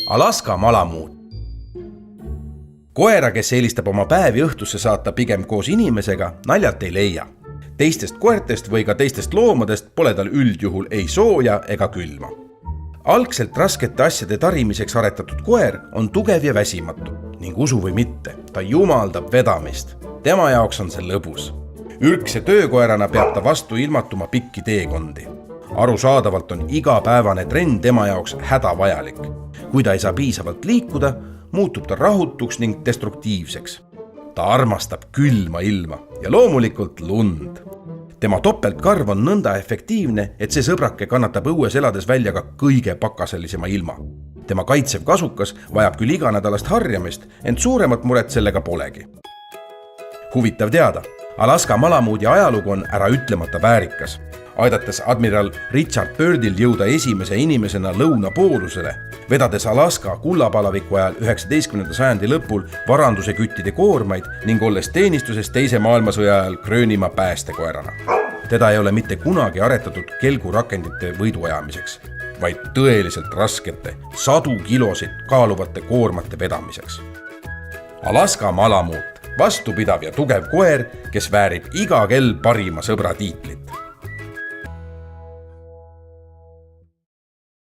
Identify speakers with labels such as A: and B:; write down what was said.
A: Alaska malamuut. Koera, kes eelistab oma päevi õhtusse saata pigem koos inimesega, naljalt ei leia. Teistest koertest või ka teistest loomadest pole tal üldjuhul ei sooja ega külma. Algselt raskete asjade tarimiseks aretatud koer on tugev ja väsimatu ning usu või mitte, ta jumaldab vedamist. Tema jaoks on see lõbus. Ürkse töökoerana peab ta vastu ilmatuma pikki teekondi. Arusaadavalt on igapäevane trenn tema jaoks hädavajalik. Kui ta ei saa piisavalt liikuda, muutub ta rahutuks ning destruktiivseks. Ta armastab külma ilma ja loomulikult lund. Tema topeltkarv on nõnda efektiivne, et see sõbrake kannatab õues elades välja ka kõige pakaselisema ilma. Tema kaitsev kasukas vajab küll iganädalast harjamist, ent suuremat muret sellega polegi. Huvitav teada, Alaska malamuudi ajalugu on äraütlemata väärikas. Aidates admiral Richard Birdil jõuda esimese inimesena lõunapoolusele, vedades Alaska kullapalaviku ajal 19. sajandi lõpul varanduse küttide koormaid ning olles teenistuses teise maailmasõja ajal kröönima päästekoerana. Teda ei ole mitte kunagi aretatud kelgurakendite võiduajamiseks, vaid tõeliselt raskete, 100 kilosid kaaluvate koormate vedamiseks. Alaska malamuut, vastupidav ja tugev koer, kes väärib iga kell parima sõbra tiitlit.